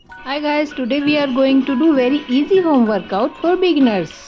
Hi guys, today we are going to do very easy home workout for beginners.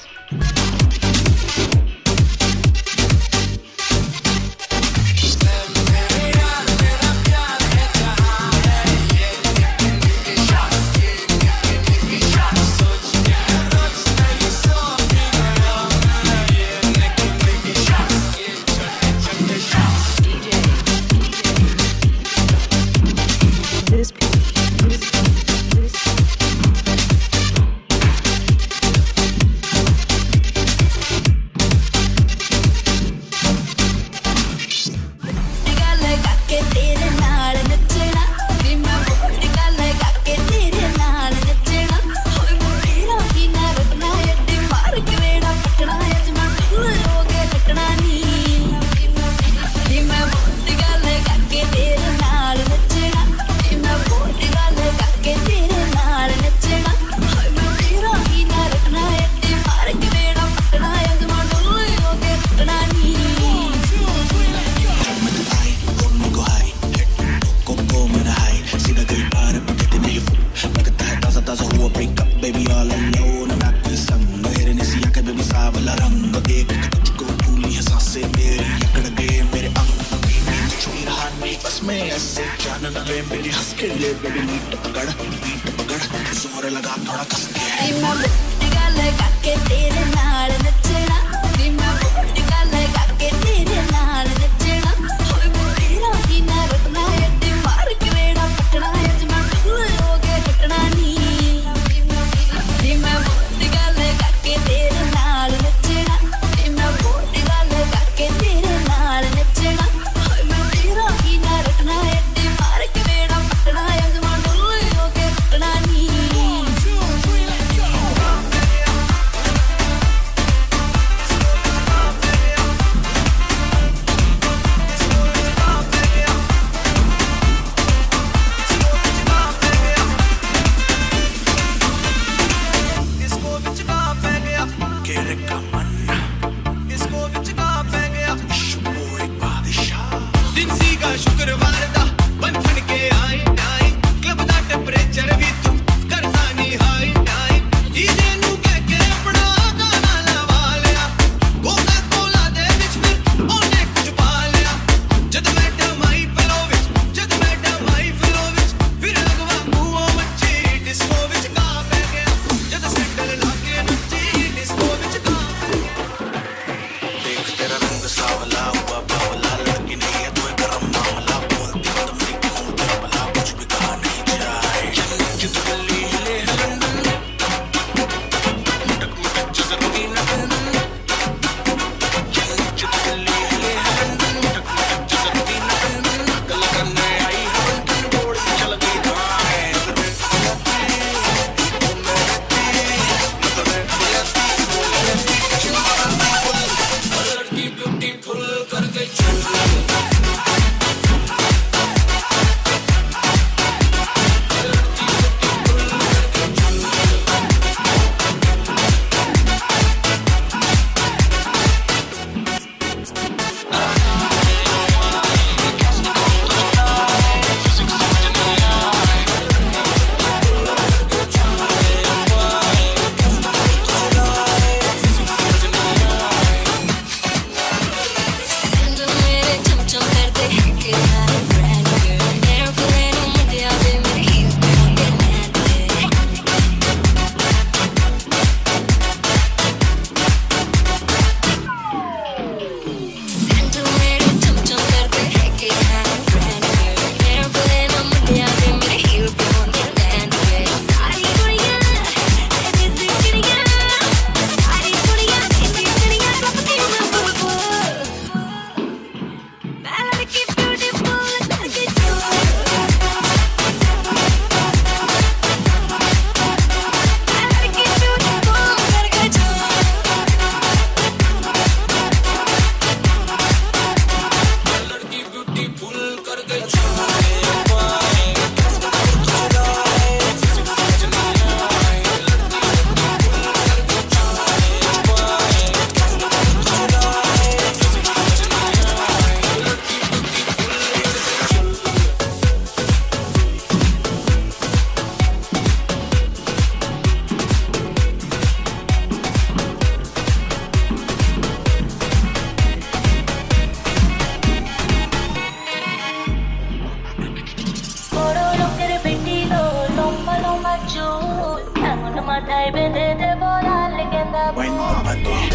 মাথায় বেঁধে দেব লাল গেঁদা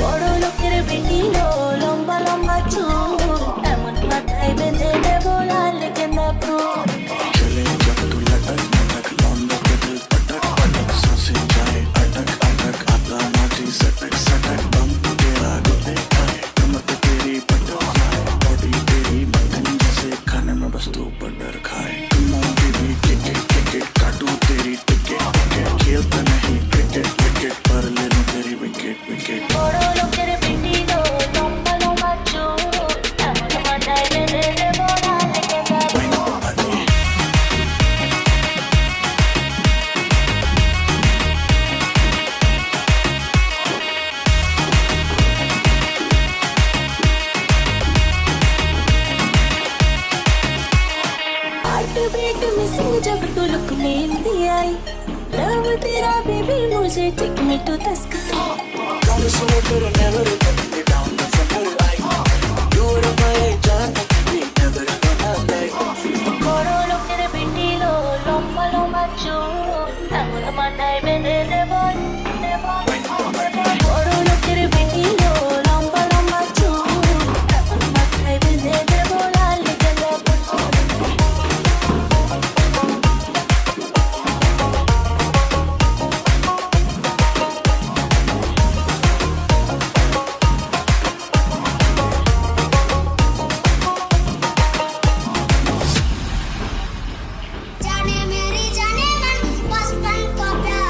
বড় লোকের বেটিলো লম্বা লম্বা চুল এমন মাথায় বেঁধে দেব লাল গেঁদা ফুল चले जब तू लटक लटक लौंडा के दिल पटक पटक सांसें जाए अटक अटक आता नाची सटक सटक बम तेरा गुले खाए कमर तेरी बटरफ्लाई बॉडी तेरी मक्खन जैसे खाने में बस तू बटर खाए तुम बेबी टिकट काटू तेरी टिकट खेलता नहीं क्रिकेट विकेट पर ले लूं तेरी विकेट विकेट বড় লোকের বেটিলো লম্বা লম্বা চুল এমন মাথায় বেঁধে দেব লাল গেঁদা ফুল हार्ट बीट मिसिंग जब तू लुक मेरी आई लव तेरा बेबी मुझे take me to the sky Promise you will never let me down from your eye You are my John we never gonna let বড় লোকের বেটিলো লম্বা লম্বা চুল এমন মাথায় বেঁধে দেব বড় লোকের বেটিলো লম্বা লম্বা চুল এমন মাথায় বেঁধে দেব লাল গেঁদা ফুল जाने मेरी जाने मन बचपन का प्यार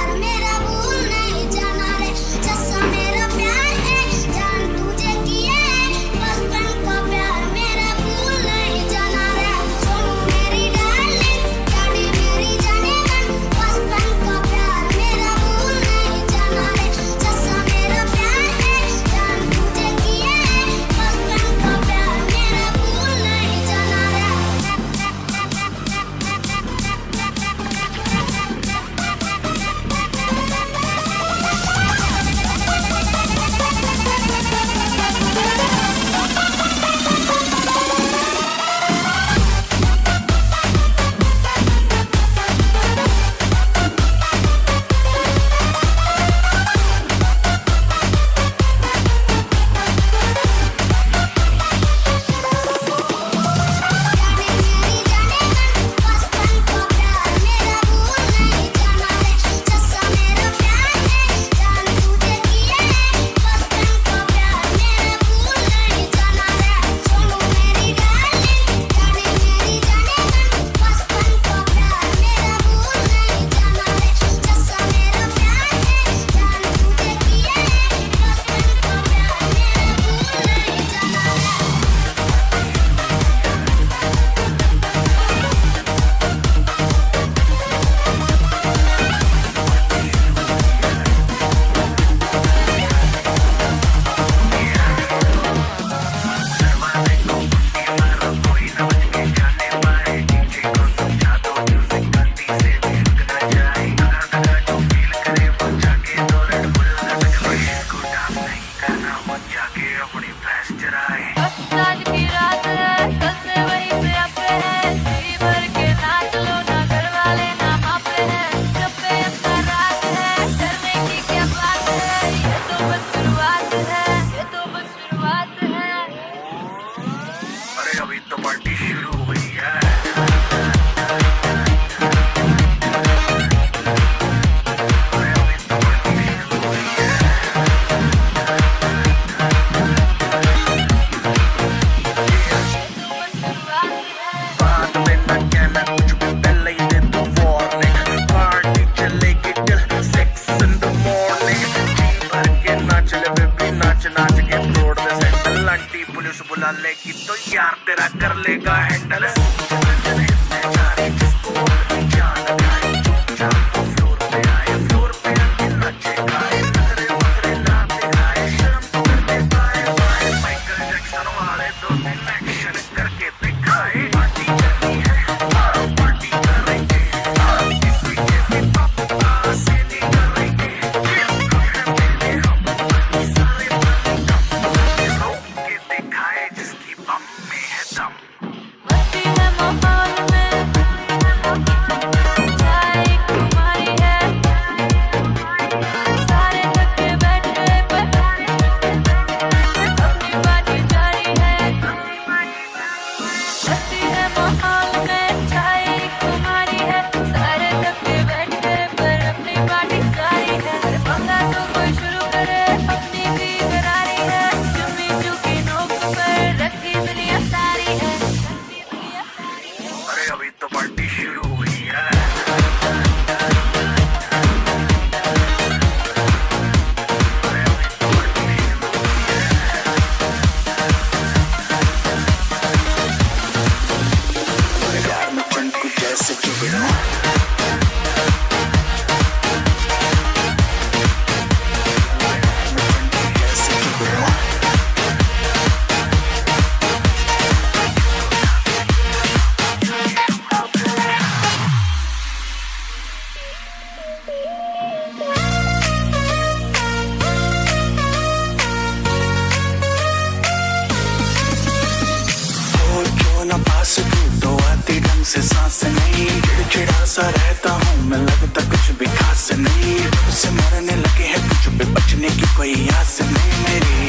चिड़चिड़ा सा रहता हूँ मैं, लगता कुछ भी खास नहीं, उससे मरने लगे हैं तुझ पे, बचने की कोई आस नहीं मेरी।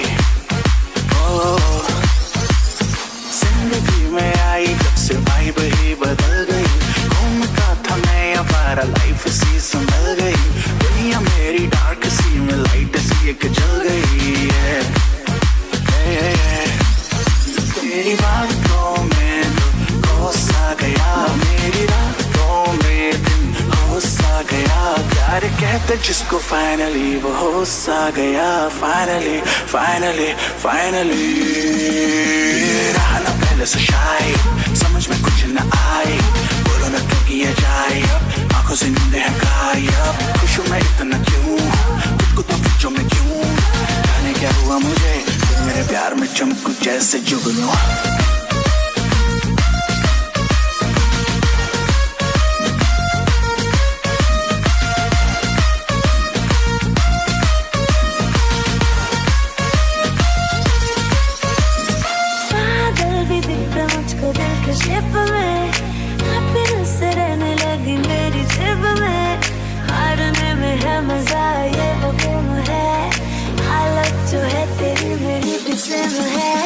ओ जिंदगी में आई जब से वाइब ही बदल गई, घूमता था मैं आवारा लाइफ सी संभल गई, दुनिया मेरी डार्क सी में लाइट सी एक जल गई है। तेरी बातों में तो होश आ गया, मेरी रातों में दिन होश आ गया, प्यार कहते जिसको फाइनली वो होश आ गया, फाइनली फाइनली फाइनली। रहा ना पहले से शायद समझ में कुछ न आए, बोलो ना क्या किया जाए, आंखों से नींद है गायब, खुश हूँ मैं इतना क्यों, खुद को तो पूछो मैं क्यों, जाने क्या हुआ मुझे, तुम मेरे प्यार में चमकू जैसे जुगनू।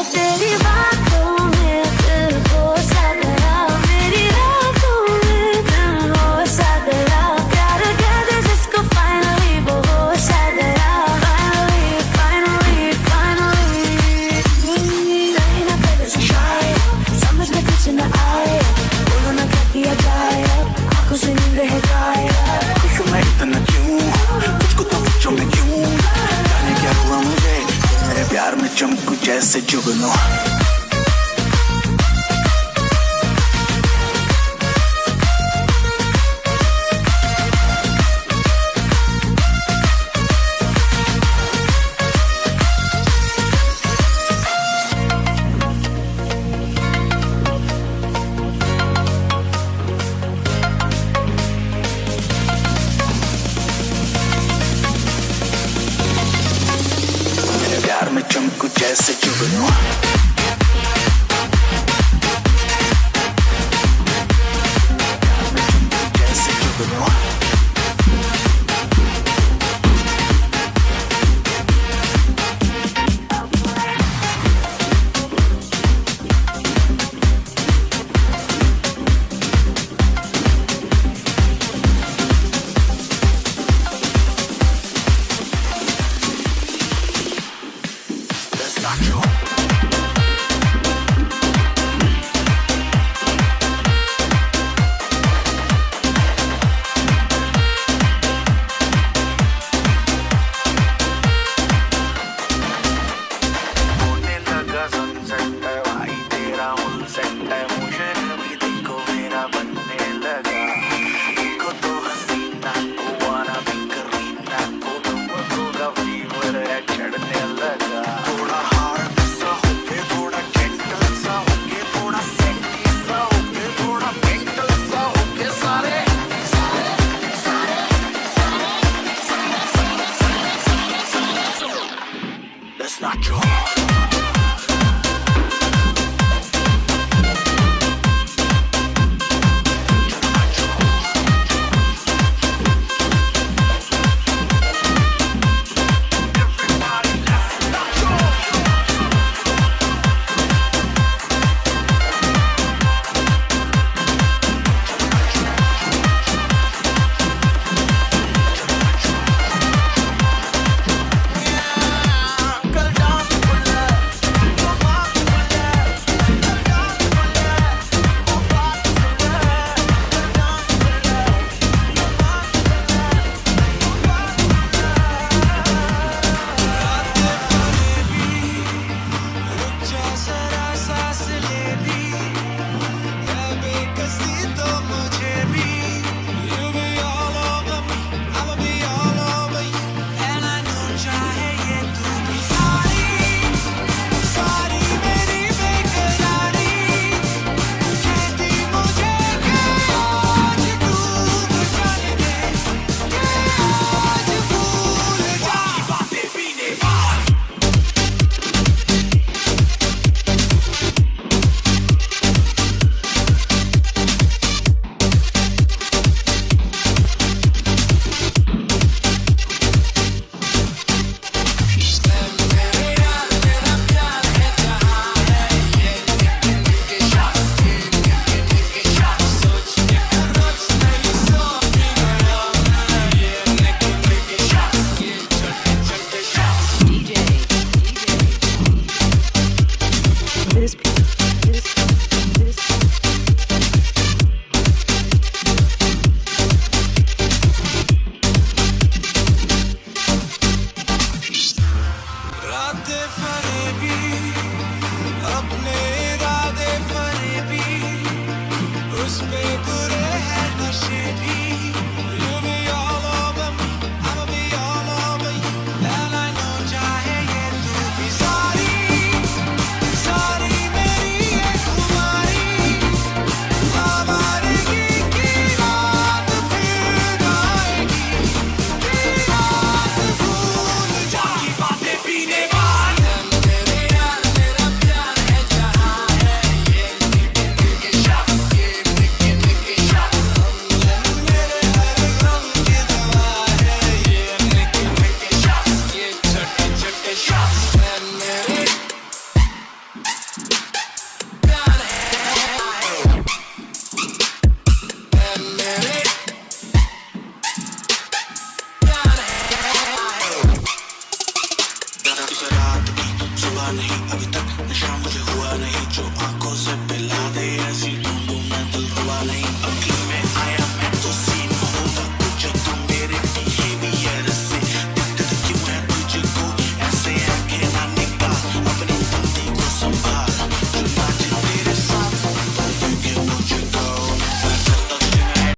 तेरी बातों में दिल होश आ गया, मेरी रातों में दिल होश आ गया, प्यार कहते जिसको फाइनली वो होश आ गया, फाइनली फाइनली फाइनली। कहीं ना पहले से शायद समझ में कुछ न आए, बोलो ना क्या किया जाए, आंखों से नींद है गायब, खुश हूँ मैं इतना क्यों, तुझको तो पूछो मैं क्यों, जाने क्या हुआ मुझे, मेरे प्यार में चमकू जैसे जुगनू। प्यार में चमकू जैसे जुगनू। जैसे जुगनू। That's not true. तक नशा मुझे हुआ नहीं जो आंखों से पिला दे ऐसी ढूंढूं मैं दिल रुआ नहीं अब